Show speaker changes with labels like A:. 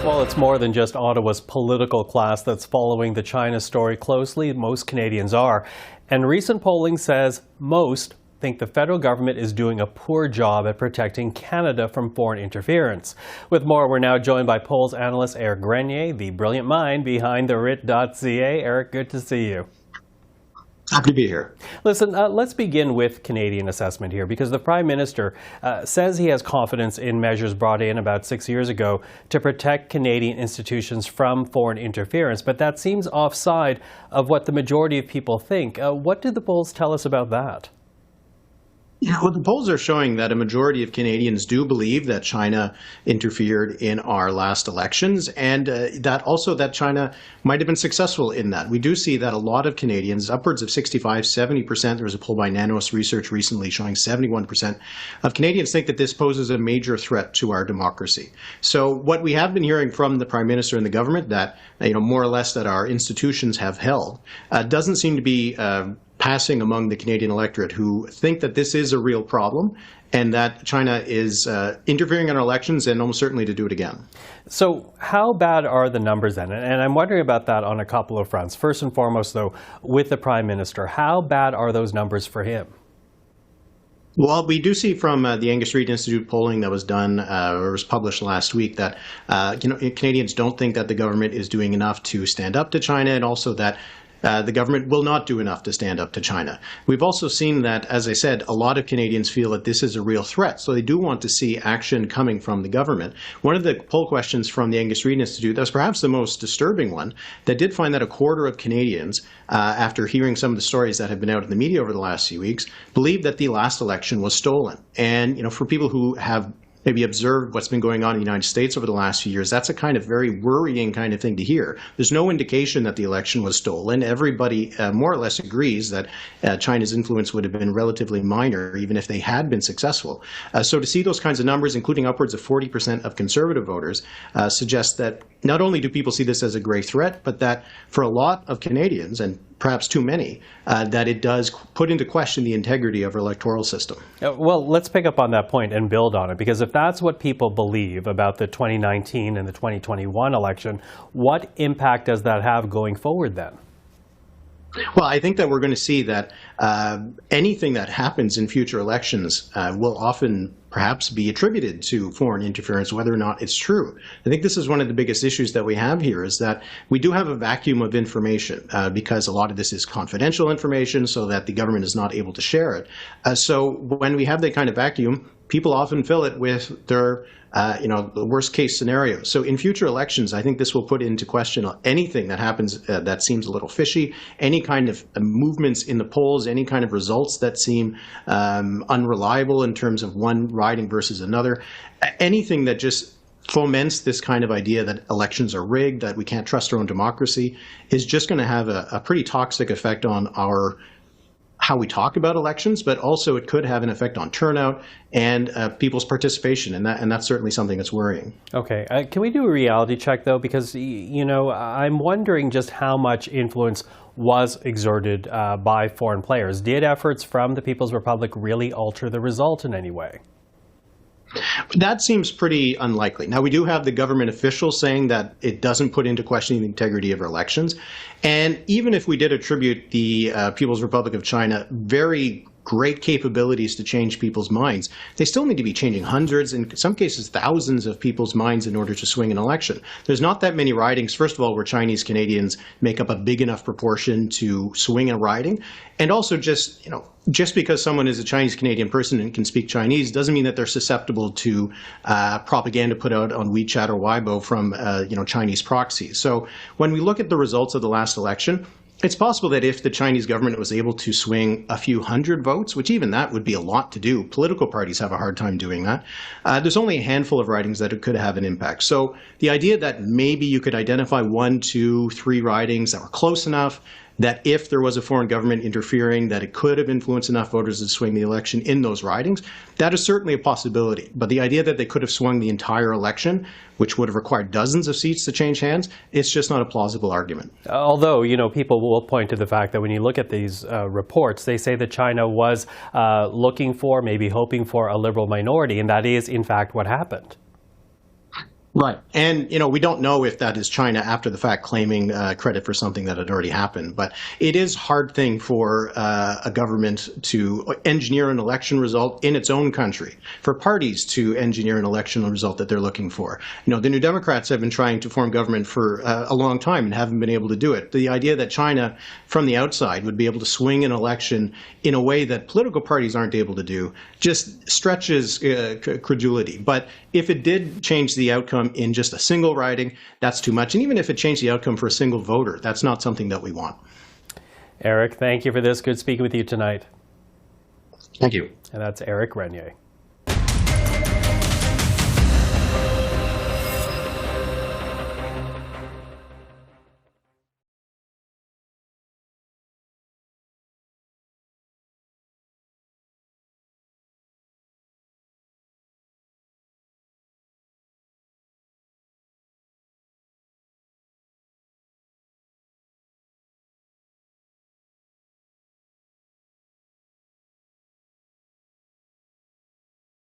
A: Well, it's more than just Ottawa's political class that's following the China story closely. Most Canadians are. And recent polling says most think the federal government is doing a poor job at protecting Canada from foreign interference. With more, we're now joined by polls analyst Eric Grenier, the brilliant mind behind the RIT.ca. Eric, good to see you.
B: Happy to be here.
A: Listen, let's begin with Canadian assessment here, because the Prime Minister says he has confidence in measures brought in about 6 years ago to protect Canadian institutions from foreign interference, but that seems offside of what the majority of people think. What do the polls tell us about that?
B: Yeah, well, the polls are showing that a majority of Canadians do believe that China interfered in our last elections, and that China might have been successful in that. We do see that a lot of Canadians, upwards of 65–70%, there was a poll by Nanos Research recently showing 71% of Canadians think that this poses a major threat to our democracy. So what we have been hearing from the Prime Minister and the government, that more or less that our institutions have held, doesn't seem to be passing among the Canadian electorate, who think that this is a real problem and that China is interfering in our elections and almost certainly to do it again.
A: So how bad are the numbers then? And I'm wondering about that on a couple of fronts. First and foremost, though, with the Prime Minister, how bad are those numbers for him?
B: Well, we do see from the Angus Reid Institute polling that was done or was published last week that Canadians don't think that the government is doing enough to stand up to China, and also that the government will not do enough to stand up to China. We've also seen that, as I said, a lot of Canadians feel that this is a real threat, so they do want to see action coming from the government. One of the poll questions from the Angus Reid Institute, that was perhaps the most disturbing one, that did find that a quarter of Canadians, after hearing some of the stories that have been out in the media over the last few weeks, believe that the last election was stolen. And, for people who have maybe observed what's been going on in the United States over the last few years, that's a kind of very worrying kind of thing to hear. There's no indication that the election was stolen. Everybody more or less agrees that China's influence would have been relatively minor, even if they had been successful. So to see those kinds of numbers, including upwards of 40% of Conservative voters, suggests that not only do people see this as a grave threat, but that for a lot of Canadians, and perhaps too many, that it does put into question the integrity of our electoral system.
A: Well, let's pick up on that point and build on it, because if that's what people believe about the 2019 and the 2021 election, what impact does that have going forward then?
B: Well, I think that we're going to see that anything that happens in future elections will often perhaps be attributed to foreign interference, whether or not it's true. I think this is one of the biggest issues that we have here, is that we do have a vacuum of information because a lot of this is confidential information, so that the government is not able to share it. So when we have that kind of vacuum, people often fill it with their the worst case scenario. So in future elections, I think this will put into question anything that happens that seems a little fishy, any kind of movements in the polls, any kind of results that seem unreliable in terms of one riding versus another, anything that just foments this kind of idea that elections are rigged, that we can't trust our own democracy, is just going to have a pretty toxic effect on how we talk about elections, but also it could have an effect on turnout and people's participation, and that's certainly something that's worrying.
A: Okay, can we do a reality check though? Because I'm wondering just how much influence was exerted by foreign players. Did efforts from the People's Republic really alter the result in any way?
B: That seems pretty unlikely. Now, we do have the government officials saying that it doesn't put into question the integrity of our elections. And even if we did attribute the People's Republic of China very great capabilities to change people's minds, they still need to be changing hundreds, in some cases thousands of people's minds in order to swing an election. There's not that many ridings, first of all, where Chinese Canadians make up a big enough proportion to swing a riding. And also just because someone is a Chinese Canadian person and can speak Chinese doesn't mean that they're susceptible to propaganda put out on WeChat or Weibo from Chinese proxies. So when we look at the results of the last election, it's possible that if the Chinese government was able to swing a few hundred votes, which even that would be a lot to do, political parties have a hard time doing that, there's only a handful of ridings that it could have an impact. So the idea that maybe you could identify 1, 2, 3 ridings that were close enough, that if there was a foreign government interfering, that it could have influenced enough voters to swing the election in those ridings, that is certainly a possibility. But the idea that they could have swung the entire election, which would have required dozens of seats to change hands, it's just not a plausible argument.
A: Although, people will point to the fact that when you look at these reports, they say that China was looking for, maybe hoping for, a liberal minority, and that is, in fact, what happened.
B: Right. And, we don't know if that is China after the fact claiming credit for something that had already happened. But it is a hard thing for a government to engineer an election result in its own country, for parties to engineer an election result that they're looking for. The New Democrats have been trying to form government for a long time and haven't been able to do it. The idea that China, from the outside, would be able to swing an election in a way that political parties aren't able to do just stretches credulity. But if it did change the outcome in just a single riding, that's too much. And even if it changed the outcome for a single voter, that's not something that we want.
A: Eric, thank you for this. Good speaking with you tonight.
B: Thank you.
A: And that's Eric Renier.